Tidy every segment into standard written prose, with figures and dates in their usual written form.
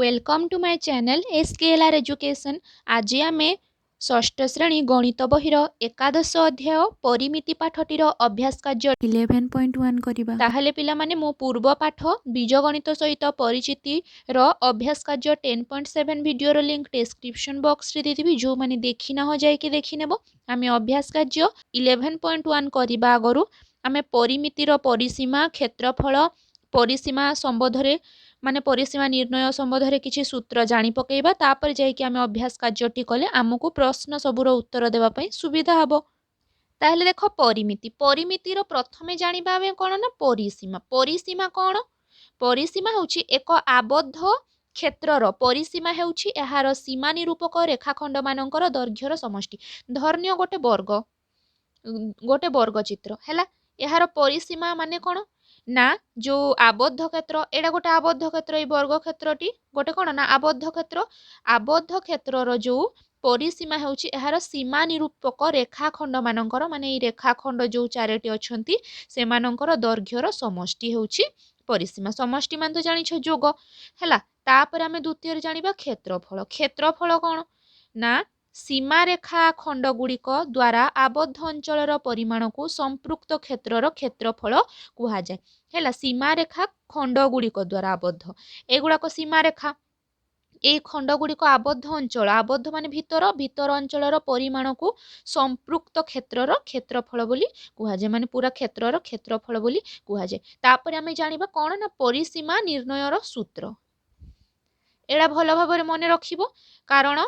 Welcome to my channel SKLR education. आज आम षष्ठ श्रेणी गणित बहिर एकादश अध्याय परिमिति पाठटीर अभ्यास कार्य 11.1 करिबा। ताहले पिला माने मो पूर्व पाठ बीजगणित सहित परिचिति रो अभ्यास कार्य 10.7 वीडियो रो लिंक डिस्क्रिप्शन बॉक्स रे देथिबी। जो माने देखि ना हो जाय कि देखि नेबो। आमे अभ्यास कार्य 11.1 करिबा आगरु आमे परिमिति रो परिसीमा क्षेत्रफल परिसीमा संबंधरे माने परिसीमा निर्णय संबंधरे किछि सूत्र जानि पकेइबा। तापर जाय कि आमे अभ्यास कार्यटी कले आमको प्रश्न सबुर उत्तर देबा पई सुविधा हबो। ताहले देखो परिमिति परिमिति रो प्रथमे जानिबा आमे कोन ना परिसीमा। परिसीमा कोन? परिसीमा होछि एक आबद्ध क्षेत्रर परिसीमा हेउछि एहार सीमा निरूपक रेखाखंड मानकर दैर्घ्यर समष्टि। धर्ण्य गोटे वर्ग चित्र हैला। एहार परिसीमा माने कोन ना जो आबद्ध क्षेत्र एडा गोटे आबद्ध क्षेत्र ए वर्ग क्षेत्रटी गोटे कोन ना आबद्ध क्षेत्र जो परिसीमा हेउछि एहार सीमा निरूपक रेखाखंड मानकर माने ए रेखाखंड जो चारोटी अछंती से मानकर दैर्घ्यर समष्टि हेउछि परिसीमा। समष्टि मान तो जानिछ जोग हैला। तापर आमे द्वितीय जानिबा क्षेत्रफल। क्षेत्रफल कोन ना सीमा रेखा खंड गुड़िक द्वारा आबद्ध अंचलर परिमाण को संपृक्त क्षेत्रर क्षेत्रफल कुहा जाय हैला। सीमा रेखा खंड गुड़िक द्वारा आबद्ध एगुड़ाक सीमा रेखा ए खंड गुड़िक आबद्ध अंचल आबद्ध माने भीतर अंचलर परिमाण को संपृक्त क्षेत्रर क्षेत्रफल बोली कुहा जाय माने पूरा क्षेत्रर क्षेत्रफल बोली कुहा जाय। तापर आमे जानिबा कोन ना परिसीमा निर्णयर सूत्र। एडा भलो भाबरे मने रखिबो कारण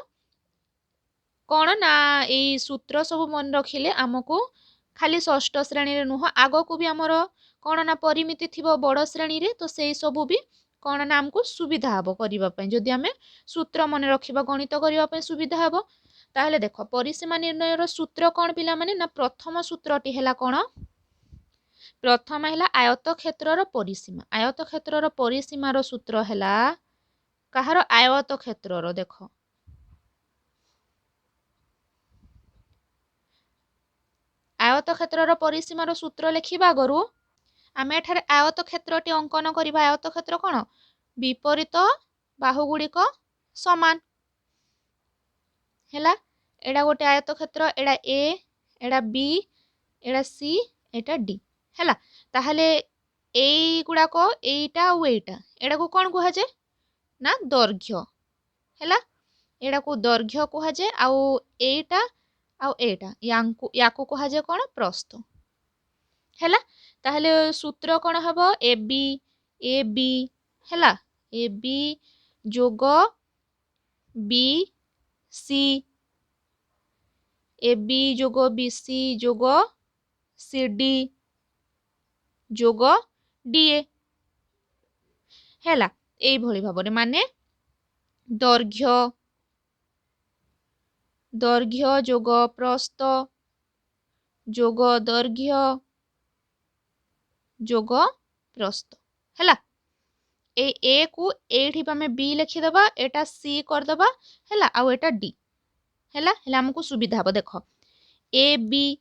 कोन ना ए सूत्र सब मन रखिले आमको खाली षष्ठ श्रेणी रे नुह आगो को भी हमर कोन ना परिमिति थिबो बड़ श्रेणी रे तो सेई सब भी कोन ना हमको सुविधा हबो करिबा पई। जदि आमे सूत्र मन रखिबा गणित करिबा पई सुविधा हबो। ताहले देखो परिसीमा निर्णय रो सूत्र कोन पिला माने ना प्रथम सूत्रटी हैला कोन प्रथम हैला आयत क्षेत्र रो परिसीमा। आयत क्षेत्र रो परिसीमा रो सूत्र हैला कहारो आयत क्षेत्र रो देखो आयत क्षेत्र परिसीमार सूत्र लिखा आगु आम एठारे आयत क्षेत्रटी अंकन करबा। आयत क्षेत्र कोन विपरीत बाहुगुड़िक समान हैला। एडा गोटे आयत क्षेत्र एडा ए एडा बी एडा सी एटा डी हैला। ताहले एई गुड़ाक एटा और एटा एडा को कोन कुहा जाय ना दैर्घ्य हैला। एडा को दैर्घ्य कुहा जाय आउ एटा आउ एटा याकू कहा जाय कोन प्रस्थ हैला। ताहले सूत्र कोन हबो ए बी हैला। ए बी जोग बी सी ए बी जोग बी सी जोग सी डी जोग डी ए हैला। एई भली भाबरे माने दैर्घ्य जोग प्रस्थ जोग दैर्घ्य जोग प्रस्थ हैला। ए को एठी आमे बी लिखि दबा एटा सी कर दबा हैला आ एटा डी हैला। हैला हमको सुविधा हबो। देखो A B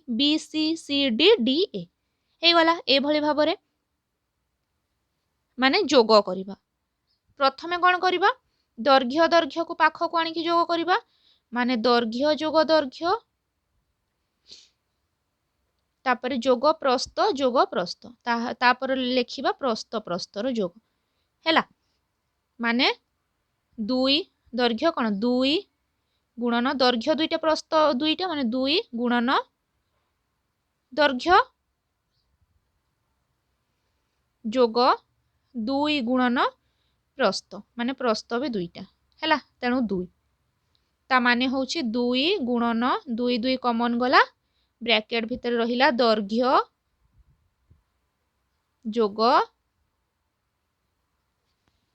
B C D D A हे गला। ए भली भाबरे माने जोग करिबा। प्रथमे कोन करिबा दैर्घ्य को पाख को आनी की जोग करिबा माने दैर्घ्य जोग दैर्घ्य तापर जोग प्रस्थ तापर लिखिबा प्रस्थ रो जोग हैला। माने 2 दैर्घ्य कोन 2 गुणन दैर्घ्य दुईटा प्रस्थ दुईटा माने 2 गुणन दैर्घ्य जोग 2 गुणन प्रस्थ माने प्रस्थ भी दुईटा हैला। तेणु 2 ता माने होछि 2 गुणन 2 कॉमन गला ब्रैकेट भीतर रहिला दैर्घ्य जोग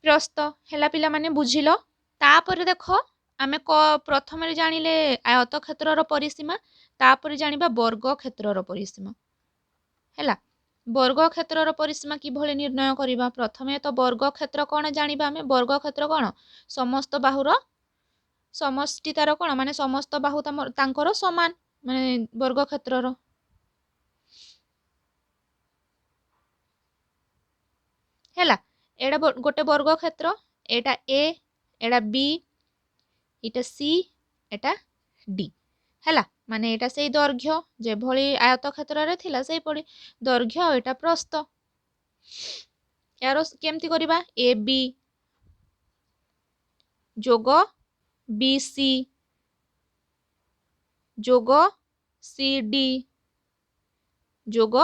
प्रस्थ हैला। पिला माने बुझिलो। तापर देखो आमे प्रथम जानिले आयत क्षेत्रर परिसीमा तापर जानिबा वर्ग क्षेत्रर परिसीमा हैला। वर्ग क्षेत्रर परिसीमा कि भले निर्णय करिबा। प्रथमे तो वर्ग क्षेत्र कोन जानिबा आमे वर्ग क्षेत्र कोन समस्त बाहुर समष्टि तार कोन माने समस्त बाहु तांकर समान माने वर्ग क्षेत्रर हैला। एटा गोटे वर्ग क्षेत्र, एटा ए, एटा बी, एटा सी, एटा डी हैला माने एटा सेई दैर्घ्य जे भली आयत क्षेत्र रे थिला सेई पड़ी दैर्घ्य और एटा प्रस्थ। यार केमती करिबा ए बी जोग बी सी जोग सी डी जोग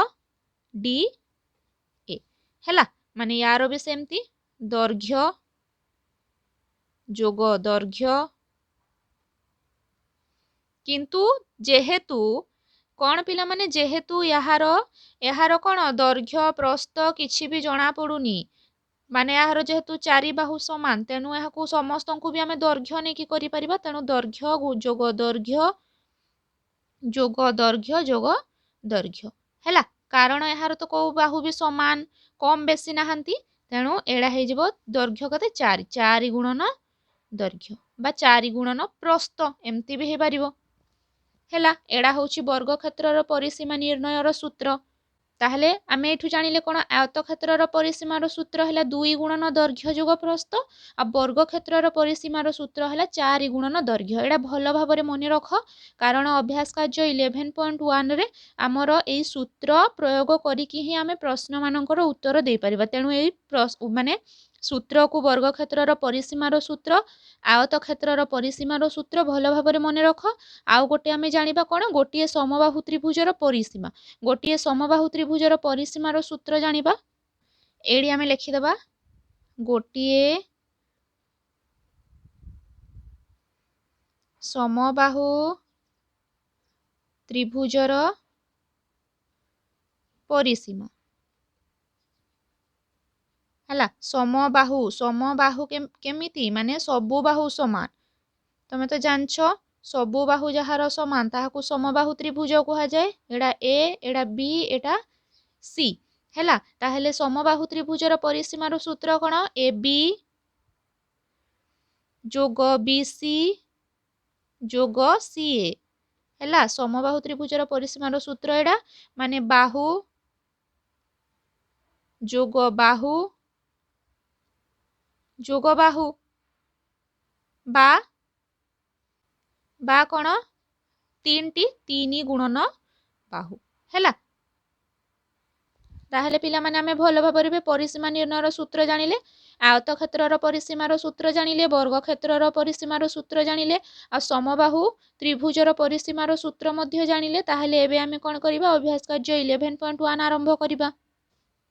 डी ए हैला माने यार भी सेमती दैर्घ्य जोग दैर्घ्य किंतु जेहेतु कौन पिला माने जेहेतु यार यार कौन दैर्घ्य प्रस्थ किछि भी जना पड़ुनी माने यार जेहेतु चारि बाहु समान तेणु यहाँ समस्त को भी आम दैर्घ्य नहीं कि करि परिबा तेणु दैर्घ्य जोग दैर्घ्य जोग दैर्घ्य जोग दैर्घ्य हैला कारण यार तो को बाहु भी समान कम बेसी नाहंती तेणु एड़ा हे जिवो दैर्घ्य कते 4 4 गुणन दैर्घ्य बा 4 गुणन प्रस्थ एमती भी हे परिबो हैला एड़ा होची वर्ग क्षेत्रर परिसीमा निर्णयर सूत्र। ताहले आमे एठू जानिले कोन आयत क्षेत्रर परिसीमार सूत्र हैला 2 गुणन दैर्घ्य जोग प्रस्थ आ वर्ग क्षेत्रर परिसीमार सूत्र हैला 4 गुणन दैर्घ्य। एड़ा भलो भाबरे मने रख कारण अभ्यास कार्य 11.1 रे आमर एई सूत्र प्रयोग करिकि ही आमे प्रश्न मानकर उत्तर दे परिबा तेणु एई माने सूत्र को वर्ग क्षेत्रर परिसीमार सूत्र आयत क्षेत्रर परिसीमार सूत्र भलो भाबरे मने रख। आउ गोटे आमे जानिबा कोन गोटिए समबाहु त्रिभुजर परिसीमा गोटिए समबाहु त्रिभुजर परिसीमार सूत्र जानिबा एडी आमे लिखि दबा गोटिए समबाहु त्रिभुजर परिसीमा हला समबाहु समबाहु केमिति माने सबु बाहु समान तमे तो जानछो सबु बाहु जहार समान ताहाकु समबाहु त्रिभुज कुहा जाए एडा ए एडा बी एडा सी हैला ताहेले समबाहु त्रिभुजर परिसीमार सूत्र कोन ए बी जोग बी सी जोग सी ए हैला समबाहु त्रिभुजर परिसीमार सूत्र एडा माने बाहु जोग बाहु जोग बाहु बा बा कोन 3 गुणन बाहु हैला ताहले पिला माने आमे भलो भाबरे परिसीमा निर्णयर सूत्र जानिले आयत क्षेत्रर परिसीमार सूत्र जानिले वर्ग क्षेत्रर परिसीमार सूत्र जानिले आ समबाहु त्रिभुजर परिसीमार सूत्र मध्य जानिले ताहले एबे आमे कोन करिबा अभ्यास कार्य 11.1 आरंभ करिबा।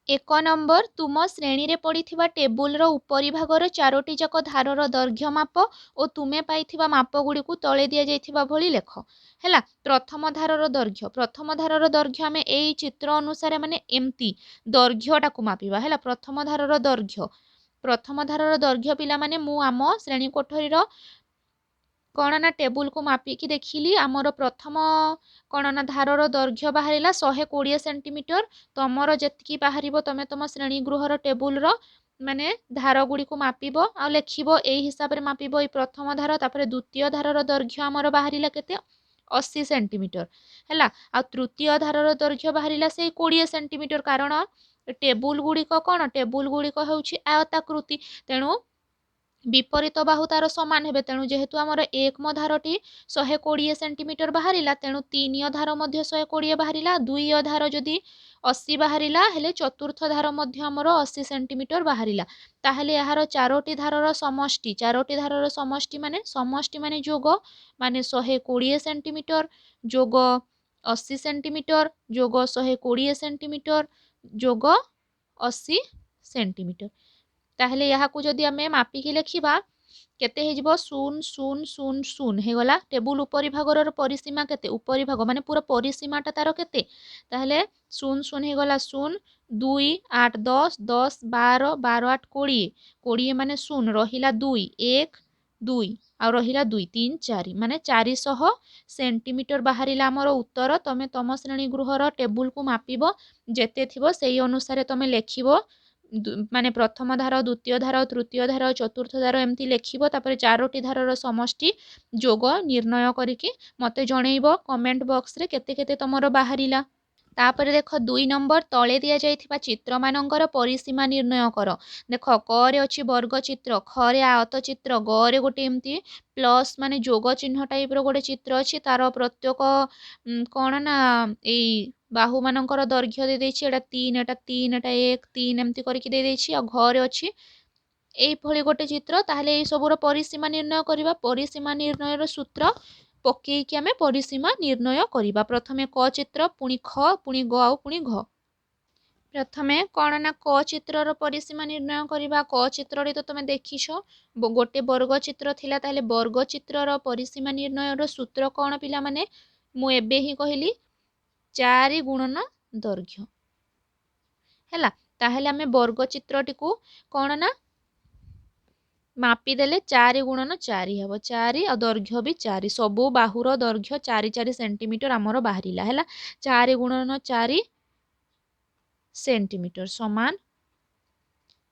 1 नंबर तुम श्रेणी रे पड़िथिबा टेबुल रो उपरी भागर 4टी जाक धारर दैर्घ्य माप और तुमे पाइथिबा माप गुडी को तळे दिया जाइथिबा भली लेख हैला प्रथम धारर दैर्घ्य आमे एई चित्र अनुसार माने एमती दैर्घ्यटा को मापिबा हैला प्रथम धारर दैर्घ्य पिला माने मु आम श्रेणी कोठरीर कौन ना टेबुल को मापिकी देखिली आमर प्रथम कौन ना धारर दैर्घ्य बाहरिला 120 सेंटीमीटर तमर जेतकी बाहरिबो तमे तम श्रेणी गृहर टेबुल रो माने धार गुडी को मापिबो आ लेखिबो एई हिसाब रे मापिबो एई प्रथम धार तापरे द्वितीय धारर दैर्घ्य आमर बाहरिला केते 80 सेंटीमीटर हैला आ तृतीय धारर दैर्घ्य बाहरिला से 20 सेंटीमीटर कारण टेबुल गुडी को कोन टेबुल गुडी को होउची आयताकृति तेणु विपरीत बाहु तार समान हेबे तेणु जेहेतु आमर एकम धारटी 120 सेंटीमीटर बाहरिला तेणु तीन धार मध्य 120 बाहरिला दुई धार जदि 80 बाहरिला हेले चतुर्थ धार मध्य आमर 80 सेंटीमीटर बाहरिला ताहले यार चारोटी धारर समष्टि माने जोग माने 120 सेंटीमीटर जोग 80 सेंटीमीटर जोग 120 सेंटीमीटर जोग 80 सेंटीमीटर ताहले यहाँ को जदि आमे मापिकी लेखिबा केते हे जिवो 0 0 0 0 हे गला टेबुल उपरी भागर परिसीमा केते उपरी भाग माने पूरा परिसीमाटा तार केते ताहले 0 0 हे गला 0 2 8 10 10 12 12 8 20 20 माने 0 रहिला 2 1 2 आ रहिला 2 3 4 माने 400 सेंटीमीटर बाहरिला हमर उत्तर तमे तम श्रेणी गृहर टेबुल को मापिबो जेते थिबो सेही अनुसार तमे लेखिबो माने प्रथम धार द्वितीय धार तृतीय धार चतुर्थ धार एमती लेखिबो तापरे चारोटी धारर समष्टि जोग निर्णय करिकि मते जणैबो कमेंट बॉक्स रे केते केते तमरो बाहरिला। तापर देख 2 नंबर तले दिया जाइथिबा चित्र मानकर परिसीमा निर्णय कर। देख क रे अछि वर्ग चित्र, ख रे आयत चित्र, ग रे गोटे एमती प्लस माने जोग चिन्ह टाइप रो गोटे चित्र अछि तार प्रत्येक कौन ना एई बाहु मानकर दैर्घ्य दे देछि एटा 3 एटा 3 एटा 1 3 एमती करके दे देछि आ घरे अछि एई भली गोटे चित्र ताहले एई सबुर परिसीमा निर्णय करिबा। परिसीमा निर्णय रो सूत्र पकेइकी आमे परिसीमा निर्णय करिबा। प्रथमे क चित्र पुणी ख पुणी ग आ पुणी घ। प्रथमे कौन ना क चित्रर परिसीमा निर्णय करिबा। क चित्रटी तो तुमे देखिछ गोटे वर्ग चित्र थिला ताहले वर्ग चित्रर परिसीमा निर्णय रो सूत्र कौन पिला माने मु एबे ही कहिली 4 गुणन दैर्घ्य हैला। ताहले आमे वर्ग चित्रटी को कौन ना मापी देले 4 गुणन 4 हबो 4 आ दैर्घ्य भी 4 सबु बाहुर दैर्घ्य 4 4 सेंटीमीटर हमर बाहरिला हैला। 4 गुणन 4 सेंटीमीटर समान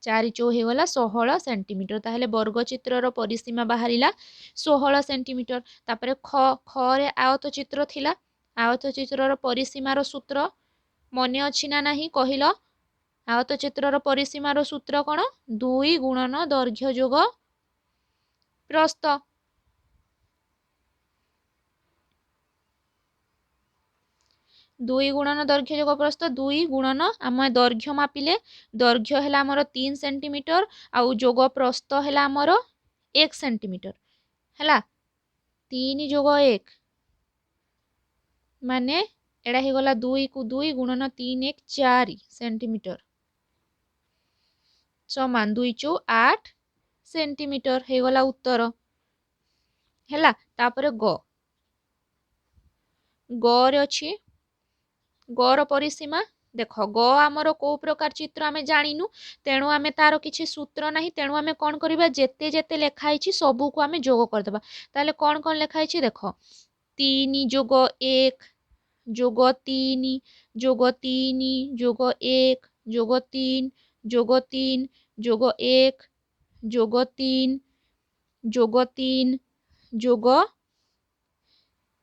4 चौ हे गला 16 सेंटीमीटर। ताहले वर्ग चित्रर परिसीमा बाहरिला 16 सेंटीमीटर। तापरे ख ख रे आयत चित्र थिला आयत चित्रर परिसीमार सूत्र मने अछि ना नाही कहिलो। आयत चित्रर परिसीमार सूत्र कोन 2 गुणन दैर्घ्य जोग प्रस्थ। 2 गुणन दैर्घ्य जोग प्रस्थ 2 गुणन आम दैर्घ्य मापिले दैर्घ्य है आमर 3 सेंटीमीटर आउ जोग प्रस्थ है आमर 1 सेंटीमीटर है 3 जोग 1 माने एड़ा ही गला 2 को 2 गुणन 3 1 4 सेंटीमीटर समान 2 चौ 8 सेंटीमीटर हे गला उत्तर हैला। तापरे ग ग रे अछि गर परिसीमा देख ग आमर को प्रकार चित्र आमे जानिनु तेणु आमे तार किछि सूत्र नाही तेणु आमे कोन करिबा जेते जेते लेखाई छि सबु को आमे जोग कर देबा। ताले कोन कोन लेखाई छि देख 3 जोग 1 जोग 3 जोग 3 जोग 1 जोग 3 जोग 3 जोग 1 जोग 3 जोग 3 जोग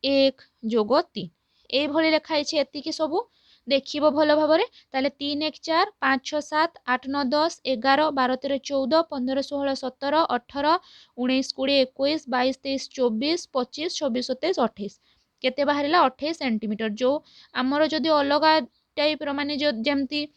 1 जोग 3 ए भली लेखाई छि एतिकी सबु देखिबो भलो भाबरे। ताले 3 1 4 5 6 7 8 9 10 11 12 13 14 15 16 17 18 19 20 21 22 23 24 25 26 27 28 केते बाहरिला 28 सेंटीमीटर। जो आमर जदि अलगा टाइप रो माने जो जेमती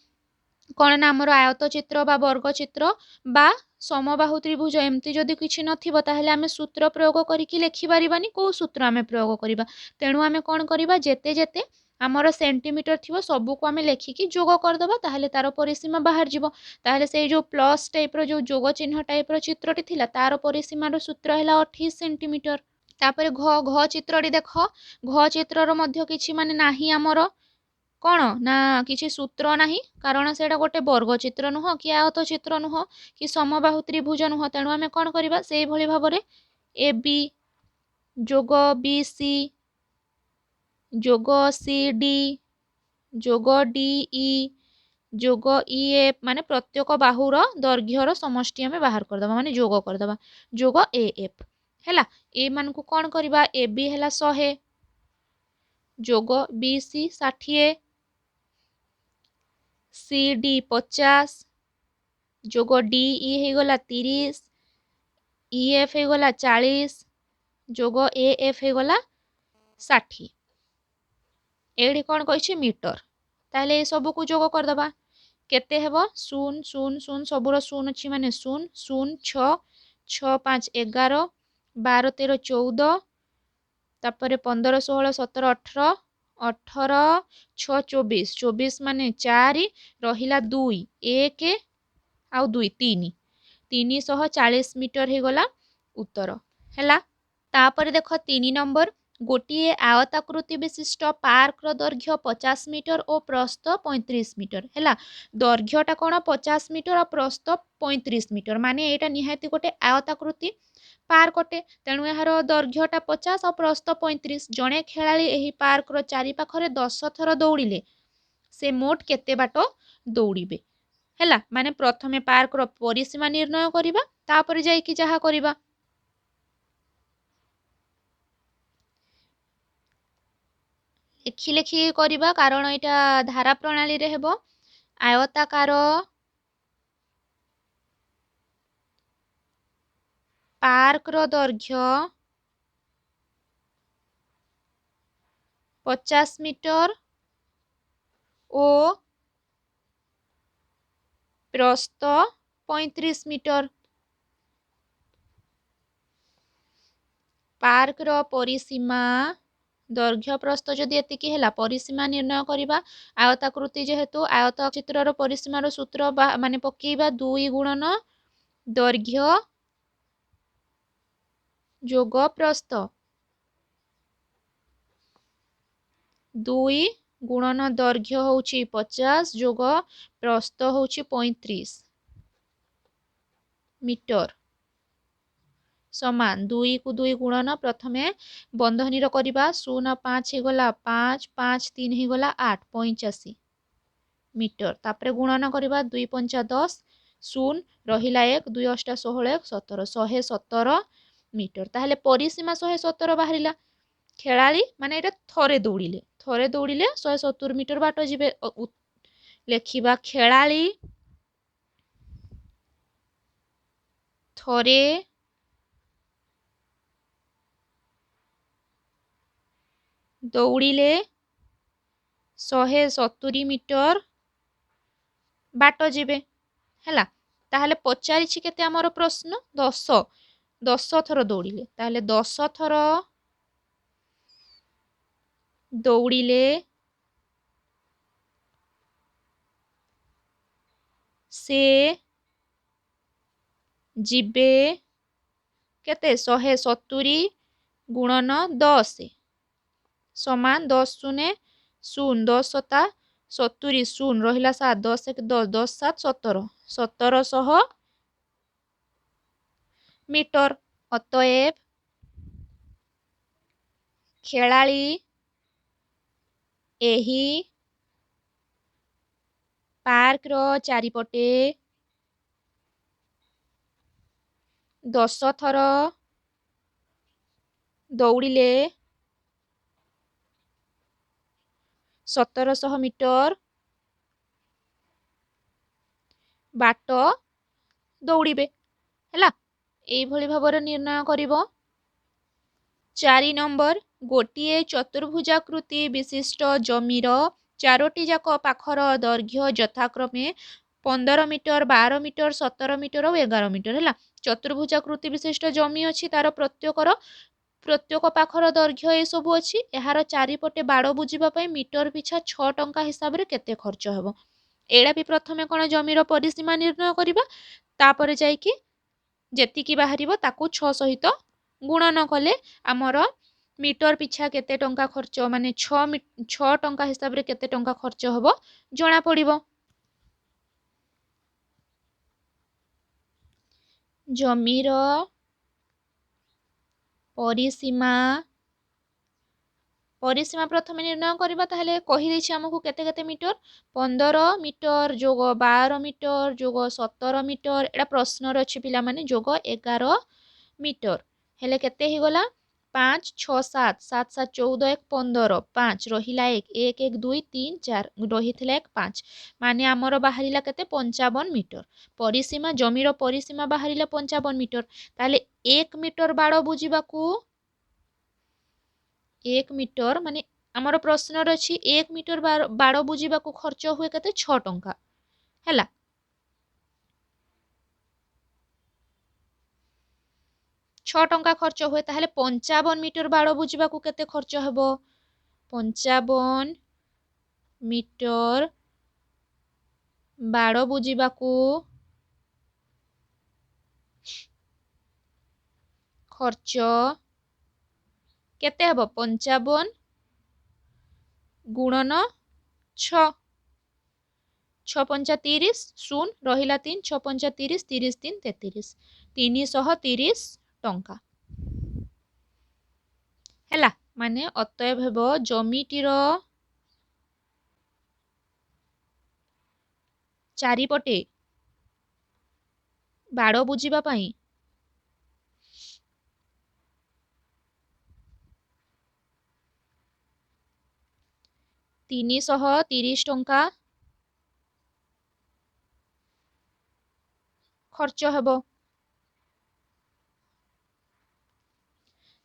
कौन ना आमर आयत चित्र बा वर्ग चित्र बा समबाहु त्रिभुज एमती जदि किछि नथिबो ताहले आमे सूत्र प्रयोग करिकि लेखि पारिबानी को सूत्र आमे प्रयोग करिबा। तेणु आमे कोन करिबा जेते जेते आमर सेंटीमीटर थिबो सबु को आमे लेखिकि जोग कर दबा ताहले तार परिसीमा बाहर जिवो। ताहले सेई जो प्लस टाइप रो जो जोग चिन्ह टाइप रो चित्रटी थिला तार परिसीमा रो सूत्र हैला 28 सेंटीमीटर। तापरे घ घ चित्रटी देख घ चित्रर मध्य किछि माने नाही आमर कौन ना किछि सूत्र नाही कारण सेटा गोटे वर्ग चित्र नुह कि आयत चित्र नुह कि समबाहु त्रिभुज नुह तेणु आमे कोन करिबा सेई भली भाबरे ए बी जोग बी सी जोग सी डी जोग डी ई जोग ई एफ माने प्रत्येक बाहुर दैर्घ्यर समष्टि आमे बाहर कर दबा माने जोग कर दबा जोग ए एफ हैला। ए मान को कोन करिबा ए बी हैला 100 जोग बी सी 60 सी डी 50 जोग डी ई हे गला 30 ई एफ हे गला 40 जोग ए एफ हे गला 60 एडी कोन कहिछि मीटर। ताहले ए सब को जोग कर दबा केते हेबो 0 0 0 सबुर 0 अछि माने 0 0 6 6 5 11 12 13 14 तापरे 15 16 17 18 18 6 24 24 माने 4 रहिला 2 1 आउ 2 3 340 मीटर हे गला उत्तर हैला। तापरे देख 3 नंबर गोटिए आयताकृति विशिष्ट पार्क रो दैर्घ्य 50 मीटर और प्रस्थ 35 मीटर हैला। दैर्घ्यटा कोन 50 मीटर और प्रस्थ 35 मीटर माने एटा निहाती गोटे आयताकृति पार्क अटे तेणु यार दैर्घ्यटा 50 और प्रस्थ 35 जणे खेलाड़ी एही पार्क रो चारि पाखरे 10 थर दौड़िले से मोट केते बाट दौड़िबे हैला। माने प्रथमे पार्क रो परिसीमा निर्णय करिबा तापरे जाईकी जहा करिबा। ଲେଖି ଲେଖି କରିବା କାରଣ ଏଇଟା ଧାରା ପ୍ରଣାଳୀରେ ହେବ। ଆୟତାକାର ପାର୍କର ଦୈର୍ଘ୍ୟ 50 ମିଟର ଓ ପ୍ରସ୍ଥ 35 ମିଟର। ପାର୍କର ପରିସୀମା ଦୈର୍ଘ୍ୟ ପ୍ରସ୍ଥ ଯଦି ଏତିକି ହେଲା, ପରିସୀମା ନିର୍ଣ୍ଣୟ କରିବା। ଆୟତାକୃତି ଯେହେତୁ ଆୟତ ଚିତ୍ରର ପରିସୀମାର ସୂତ୍ର ମାନେ ପକେଇବା 2 ଗୁଣନ ଦୈର୍ଘ୍ୟ ଯୋଗ ପ୍ରସ୍ଥ। 2 ଗୁଣନ ଦୈର୍ଘ୍ୟ ହେଉଛି 50 ଯୋଗ ପ୍ରସ୍ଥ ହେଉଛି 35 ମିଟର ସମାନ 2 କୁ 2 ଗୁଣନ ପ୍ରଥମେ ବନ୍ଧନୀର କରିବା 0 5 ହେଇଗଲା 5 5 3 ହେଇଗଲା 8 85 ମିଟର। ତାପରେ ଗୁଣନ କରିବା 2 5 10 0 ରହିଲା 1 2 8 16 17 117 ମିଟର। ତାହେଲେ ପରିସୀମା 117 ବାହାରିଲା। ଖେଳାଳି ମାନେ ଏଇଟା ଥରେ ଦୌଡ଼ିଲେ 170 ମିଟର ବାଟ ଯିବେ। ଲେଖିବା ଖେଳାଳି ଥରେ ଦୌଡ଼ିଲେ 170 ମିଟର ବାଟ ଯିବେ ହେଲା। ତାହେଲେ ପଚାରିଛି କେତେ ଆମର ପ୍ରଶ୍ନ 10 ଥର ଦୌଡ଼ିଲେ, ତାହେଲେ 10 ଥର ଦୌଡ଼ିଲେ ସେ ଯିବେ କେତେ 170 ଗୁଣନ 10 ସମାନ 10 ଶୂନ 0 10 ସତା 70 0 ରହିଲା 7 10 1 10 10 7 17 1700 ମିଟର। ଅତଏବ ଖେଳାଳି ଏହି ପାର୍କର ଚାରିପଟେ 10 ଥର ଦୌଡ଼ିଲେ 1700 ମିଟର ବାଟ ଦୌଡ଼ିବେ ହେଲା। ଏଇଭଳି ଭାବରେ ନିର୍ଣ୍ଣୟ କରିବ। 4 ନମ୍ବର ଗୋଟିଏ ଚତୁର୍ଭୁଜାକୃତି ବିଶିଷ୍ଟ ଜମିର 4ଟି ଯାକ ପାଖର ଦୈର୍ଘ୍ୟ ଯଥାକ୍ରମେ 15 ମିଟର 12 ମିଟର 17 ମିଟର ଓ 11 ମିଟର ହେଲା। ଚତୁର୍ଭୁଜାକୃତି ବିଶିଷ୍ଟ ଜମି ଅଛି, ତାର ପ୍ରତ୍ୟେକ ପାଖର ଦୈର୍ଘ୍ୟ ଏସବୁ ଅଛି। ଏହାର ଚାରିପଟେ ବାଡ଼ ବୁଜିବା ପାଇଁ ମିଟର ପିଛା 6 ଟଙ୍କା ହିସାବରେ କେତେ ଖର୍ଚ୍ଚ ହେବ। ଏଇଟା ବି ପ୍ରଥମେ କ'ଣ ଜମିର ପରିସୀମା ନିର୍ଣ୍ଣୟ କରିବା, ତାପରେ ଯାଇକି ଯେତିକି ବାହାରିବ ତାକୁ 6 ସହିତ ଗୁଣନ କଲେ ଆମର ମିଟର ପିଛା କେତେ ଟଙ୍କା ଖର୍ଚ୍ଚ ମାନେ 6 ଟଙ୍କା ହିସାବରେ କେତେ ଟଙ୍କା ଖର୍ଚ୍ଚ ହେବ ଜଣା ପଡ଼ିବ। ଜମିର ପରିସୀମା ପ୍ରଥମେ ନିର୍ଣ୍ଣୟ କରିବା। ତାହେଲେ କହିଦେଇଛି ଆମକୁ କେତେ କେତେ ମିଟର 15 ମିଟର ଯୋଗ 12 ମିଟର ଯୋଗ 17 ମିଟର, ଏଇଟା ପ୍ରଶ୍ନରେ ଅଛି ପିଲାମାନେ, ଯୋଗ 11 ମିଟର ହେଲେ କେତେ ହେଇଗଲା 5 6 7 7 7 14 1 15 5 ରହିଲା 1 1 1 2 3 4 ରହିଥିଲା 1 5 ମାନେ ଆମର ବାହାରିଲା କେତେ 55 ମିଟର। ପରିସୀମା ଜମିର ପରିସୀମା ବାହାରିଲା 55 ମିଟର। ତାହେଲେ 1 ମିଟର ବାଡ଼ ବୁଜିବାକୁ 1 ମିଟର ମାନେ ଆମର ପ୍ରଶ୍ନରେ ଅଛି 1 ମିଟର ବାଡ଼ ବୁଜିବାକୁ ଖର୍ଚ୍ଚ ହୁଏ କେତେ 6 ଟଙ୍କା ହେଲା। ଛଅ ଟଙ୍କା ଖର୍ଚ୍ଚ ହୁଏ। ତାହେଲେ 55 ମିଟର ବାଡ଼ ବୁଜିବାକୁ କେତେ ଖର୍ଚ୍ଚ ହେବ 55 ମିଟର ବାଡ଼ ବୁଜିବାକୁ ଖର୍ଚ୍ଚ କେତେ ହେବ 55 ଗୁଣନ 6 6 5 30 0 ରହିଲା 3 6 5 30 30 3 33 330 ଟଙ୍କା ହେଲା। ମାନେ ଅତଏବ ହେବ ଜମିଟିର ଚାରିପଟେ ବାଡ଼ ବୁଜିବା ପାଇଁ 330 ଟଙ୍କା ଖର୍ଚ୍ଚ ହେବ।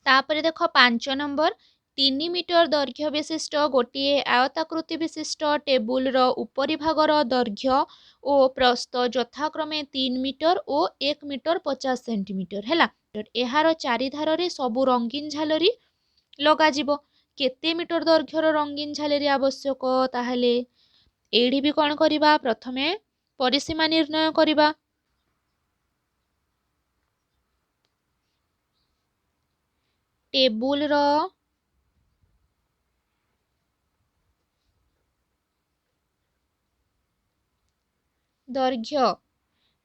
ତାପରେ ଦେଖ 5 ନମ୍ବର 3 ମିଟର ଦୈର୍ଘ୍ୟ ବିଶିଷ୍ଟ ଗୋଟିଏ ଆୟତାକୃତି ବିଶିଷ୍ଟ ଟେବୁଲର ଉପରି ଭାଗର ଦୈର୍ଘ୍ୟ ଓ ପ୍ରସ୍ଥ ଯଥାକ୍ରମେ 3 ମିଟର ଓ 1 ମିଟର 50 ସେଣ୍ଟିମିଟର ହେଲା। ଏହାର ଚାରିଧାରରେ ସବୁ ରଙ୍ଗୀନ ଝାଲରି ଲଗାଯିବ। କେତେ ମିଟର ଦୈର୍ଘ୍ୟର ରଙ୍ଗୀନ ଝାଲରି ଆବଶ୍ୟକ? ତାହେଲେ ଏଇଠି ବି କ'ଣ କରିବା? ପ୍ରଥମେ ପରିସୀମା ନିର୍ଣ୍ଣୟ କରିବା। ଟେବୁଲର ଦୈର୍ଘ୍ୟ,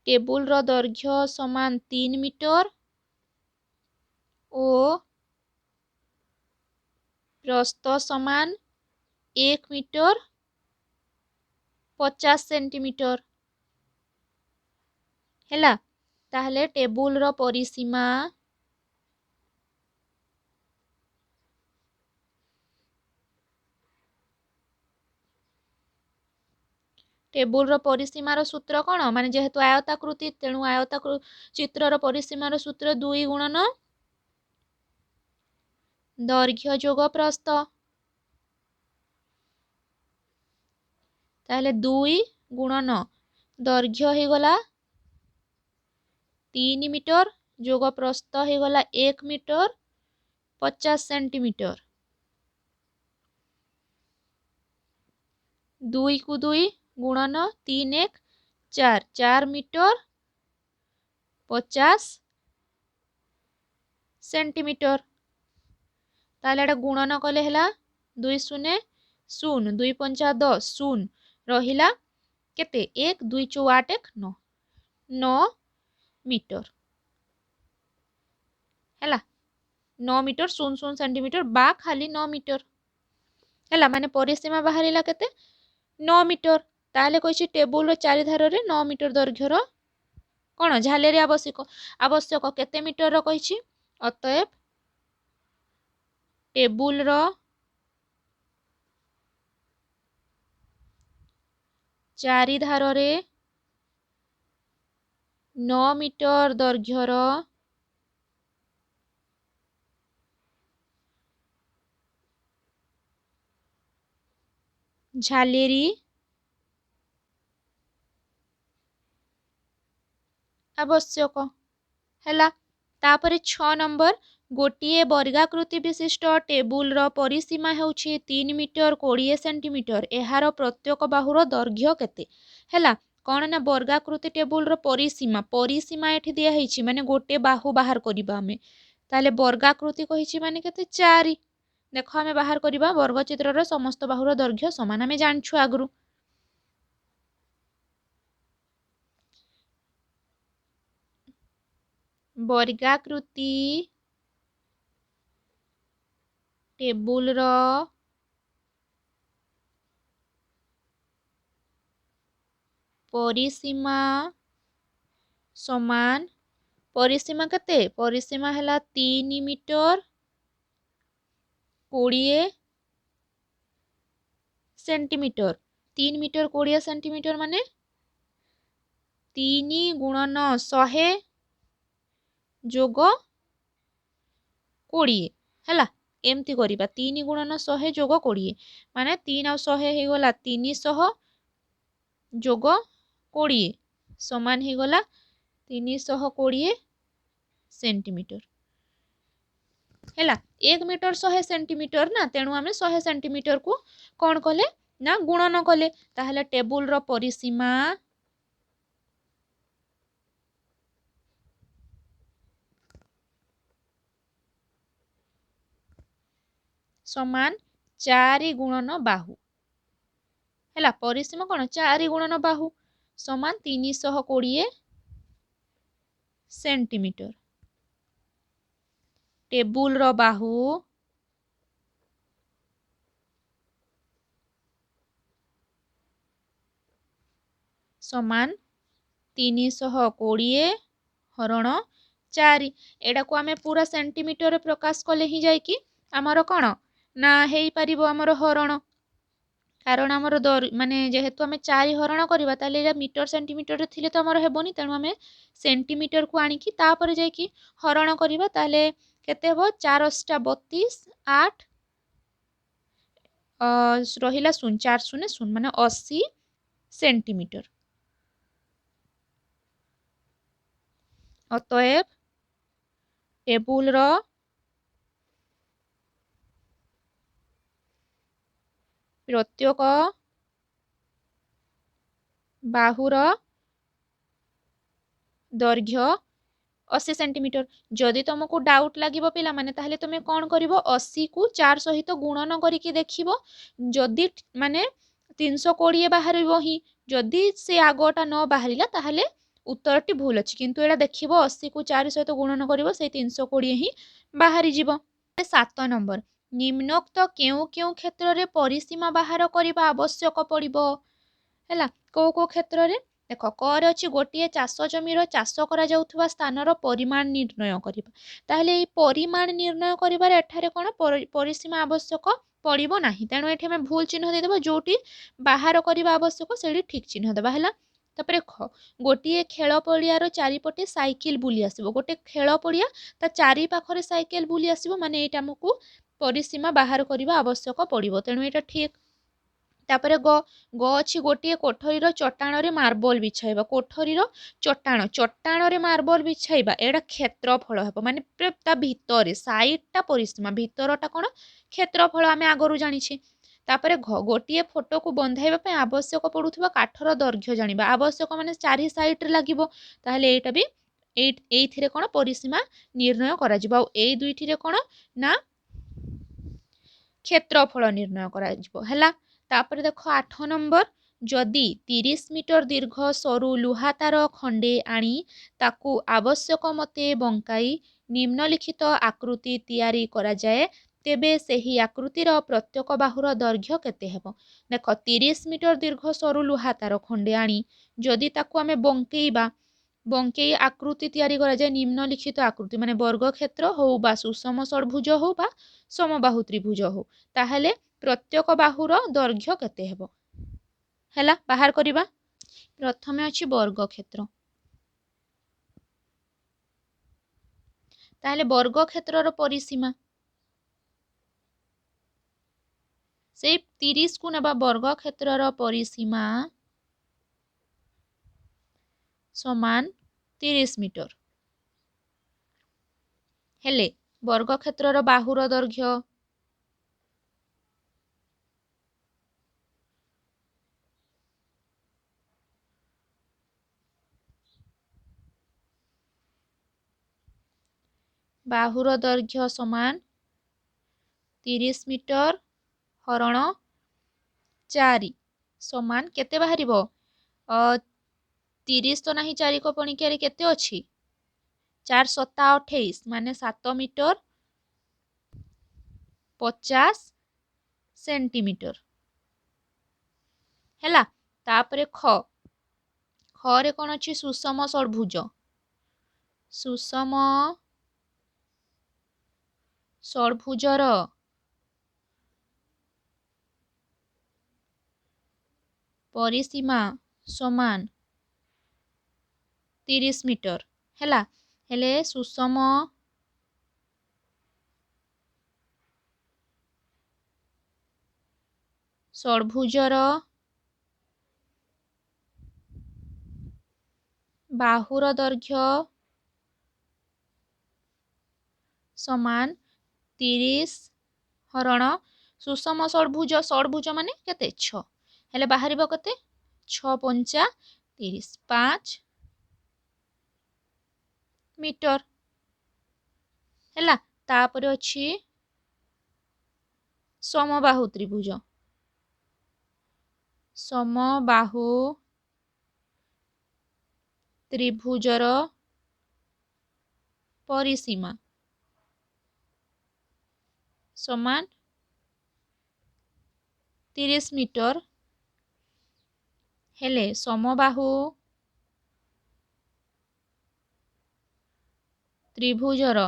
ଟେବୁଲର ଦୈର୍ଘ୍ୟ ସମାନ 3 ମିଟର ଓ ପ୍ରସ୍ଥ ସମାନ 1 ମିଟର 50 ସେଣ୍ଟିମିଟର ହେଲା। ତାହେଲେ ଟେବୁଲର ପରିସୀମା ଟେବୁଲର ପରିସୀମାର ସୂତ୍ର କ'ଣ? ମାନେ ଯେହେତୁ ଆୟତାକୃତି ତେଣୁ ଚିତ୍ରର ପରିସୀମାର ସୂତ୍ର 2 ଗୁଣନ ଦୈର୍ଘ୍ୟ ଯୋଗ ପ୍ରସ୍ଥ। ତାହେଲେ 2 ଗୁଣନ ଦୈର୍ଘ୍ୟ ହେଇଗଲା 3 ମିଟର ଯୋଗ ପ୍ରସ୍ଥ ହେଇଗଲା 1 ମିଟର 50 ସେଣ୍ଟିମିଟର। 2 କୁ 2 ଗୁଣନ 3 1 4 4 ମିଟର 50 ସେଣ୍ଟିମିଟର। ତାହେଲେ ଏଟା ଗୁଣନ କଲେ ହେଲା 2 0 0 2 5 10 0 ରହିଲା କେତେ? 1 2 4 8 1 9 9 ମିଟର ହେଲା। 9 ମିଟର 0 0 ସେଣ୍ଟିମିଟର ବା ଖାଲି 9 ମିଟର ହେଲା। ମାନେ ପରିସୀମା ବାହାରିଲା କେତେ? 9 ମିଟର। ତାହେଲେ କହିଛି ଟେବୁଲର ଚାରିଧାରରେ 9 ମିଟର ଦୈର୍ଘ୍ୟର କ'ଣ ଝାଲେରି ଆବଶ୍ୟକ କେତେ ମିଟରର କହିଛି? ଅତଏବ ଟେବୁଲର ଚାରିଧାରରେ 9 ମିଟର ଦୈର୍ଘ୍ୟର ଝାଲେରି ଆବଶ୍ୟକ ହେଲା। ତାପରେ 6 ନମ୍ବର ଗୋଟିଏ ବର୍ଗାକୃତି ବିଶିଷ୍ଟ ଟେବୁଲର ପରିସୀମା ହେଉଛି 3 ମିଟର 20 ସେଣ୍ଟିମିଟର। ଏହାର ପ୍ରତ୍ୟେକ ବାହୁର ଦୈର୍ଘ୍ୟ କେତେ? ହେଲା। କ'ଣ ନା ବର୍ଗାକୃତି ଟେବୁଲର ପରିସୀମା ଏଠି ଦିଆହେଇଛି ମାନେ ଗୋଟେ ବାହୁ ବାହାର କରିବା ଆମେ। ତାହେଲେ ବର୍ଗାକୃତି କହିଛି ମାନେ କେତେ? 4। ଦେଖ ଆମେ ବାହାର କରିବା ବର୍ଗଚିତ୍ରର ସମସ୍ତ ବାହୁର ଦୈର୍ଘ୍ୟ ସମାନ ଆମେ ଜାଣିଛୁ ଆଗରୁ। ବର୍ଗାକୃତି ଟେବୁଲର ପରିସୀମା ସମାନ ପରିସୀମା କେତେ? ପରିସୀମା ହେଲା 3 ମିଟର 20 ସେଣ୍ଟିମିଟର। 3 ମିଟର 20 ସେଣ୍ଟିମିଟର ମାନେ 3 ଗୁଣନ 100 ଯୋଗ 20 ହେଲା। ଏମିତି କରିବା 3 ଗୁଣନ 100 ଯୋଗ 20 ମାନେ 3 ଆଉ 100 ହେଇଗଲା 300 ଯୋଗ 20 ସମାନ ହେଇଗଲା 320 ସେଣ୍ଟିମିଟର ହେଲା। 1 ମିଟର 100 ସେଣ୍ଟିମିଟର ନା, ତେଣୁ ଆମେ 100 ସେଣ୍ଟିମିଟରକୁ କ'ଣ କଲେ ନା ଗୁଣନ କଲେ। ତାହେଲେ ଟେବୁଲର ପରିସୀମା ସମାନ 4 ଗୁଣନ ବାହୁ ହେଲା। ପରିସୀମା କ'ଣ? 4 ଗୁଣନ ବାହୁ ସମାନ 320 ସେଣ୍ଟିମିଟର। ଟେବୁଲର ବାହୁ ସମାନ 320 ହରଣ 4। ଏଟାକୁ ଆମେ ପୁରା ସେଣ୍ଟିମିଟରରେ ପ୍ରକାଶ କଲେ ହିଁ ଯାଇକି ଆମର କ'ଣ ନା ହେଇପାରିବ ଆମର ହରଣ। कारण आमर माने जेहेतु आम 4 हरण करवा ताले एटा मीटर सेंटीमीटर थिले तो आमर हेबोनी तेणु आम सेंटीमीटर को आनिकी तापर जाइकी हरण करवा ताले केते हबो 4 अष्टा 32 8 रहिला 0 4 0 0 माने 80 सेंटीमीटर। अतएव टेबुल रो प्रत्येक बाहुर दैर्घ्य 80 सेंटीमीटर। जदि तुमको डाउट लगे पिला माने ताहले तुम कौन कर 80 को 4 सहित गुणन करके देखिबो जदि माने 320 बाहर ही जदि से आगटा न बाहरिला ताहले उत्तरटी भूल अच्छी किंतु एटा देखिबो 80 को 4 सहित गुणन करिवो से 320 ही बाहरी जीवो। 7 नंबर निम्नोक्त केउ केउ क्षेत्र रे परिसीमा बाहर करबा आवश्यक पड़िबो हैला को क्षेत्र रे देख कर अच्छी गोटे चाष जमीर चाष करा जाउथबा स्थानर परिमाण निर्णय करिबा ताहले एई परिमाण निर्णय करिबार एठारे कोन परिसीमा आवश्यक पड़िबो नाही तेणु एठी हम भूल चिन्ह दे देबो जोटी बाहर करबा आवश्यक सेठी ठीक चिन्ह देबा हैला। तापरे ख गोटे खेल पड़ियार चारिपटे साइकिल बुली आसीबो गोटे खेल पड़िया ता चारि पाखरे साइकिल बुली आसीबो माने एटा हमकु परिसीमा बाहर करबा आवश्यक पड़िबो तेणु एटा ठीक। तापरे ग ग अच्छी गोटे कोठरीर चट्टाण रे मार्बल बिछाइबा कोठरीर चट्टाण रे मार्बल बिछाइबा एटा क्षेत्रफल हेबो माने ता भितरे साइडटा परिसीमा भितरटा कोन क्षेत्रफल आमे आगरु जानिछि। तापरे घ गोटे फोटो को बंधाइबा पे आवश्यक पड़ुथबा काठर दैर्घ्य जानिबा आवश्यक माने चारि साइड रे लागिबो ताहले एटा भी एइथिरे कोन परिसीमा निर्णय करा जिवो एई दुइटिरे कोन ना क्षेत्रफल निर्णय करा जिवो हैला। तापर देख 8 नंबर जदि 30 मीटर दीर्घ सरू लुहा तार खंडे आनी ताकू आवश्यक मते बंकाई निम्नलिखित आकृति तैयारी करा जाए तेबे सही आकृतिर प्रत्येक बाहुर दैर्घ्य केते हेबो। देख 30 मीटर दीर्घ सरू लुहा तार खंडे आनी जदि ताकू आमे बंकेई आकृति तैयारी करा जाए निम्नलिखित आकृति माने वर्ग क्षेत्र हो बा सुषम षडभुज हो बा समबाहु त्रिभुज हो ताहले प्रत्येक बाहुर दैर्घ्य केते हेबो हैला बाहर करिबा। प्रथमे अछि वर्ग क्षेत्र ताहले वर्ग क्षेत्रर परिसीमा से 30 को नेबा वर्ग क्षेत्रर परिसीमा समान 30 मीटर हेले वर्ग क्षेत्रर बाहुर दैर्घ्य बाहुर दैर्घ्य समान 30 मीटर हरण 4 समान केते बाहरिबो 30 तो नाही 4 को पणिकिया केते अछि 4 7 28 माने 7 मीटर 50 सेंटीमीटर हैला। तापरे ख रे कोन अछि सुषम षडभुज सुषम षडभुजर परिसीमा समान 30 मीटर हैला हेले सुषम षडभुजर बाहुर दैर्घ्य समान 30 हरण सुषम षडभुज माने केते 6 हेले बाहरिबो केते 6 पंचा 30 5 मीटर हैला। तापर अछि समबाहु त्रिभुज समबाहु त्रिभुजर परिसीमा समान 30 मीटर हेले समबाहु त्रिभुजर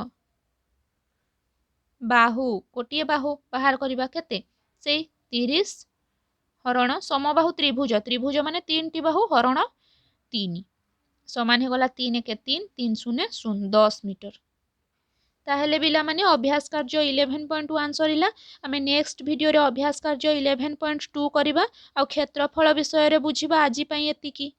बाहु गोटे बाहु बाहर करबा केते से 30 हरण समबाहु त्रिभुज त्रिभुज माने 3टी बाहु हरण 3 समान होगला 3 1 3 3 0 0 10 मीटर। ताहेले पिला माने अभ्यास कार्य 11.1 सरिला। आमे नेक्स्ट वीडियो रे अभ्यास कार्य 11.2 करिबा आ क्षेत्रफल विषय रे बुझिबा। आज पई एतिकी।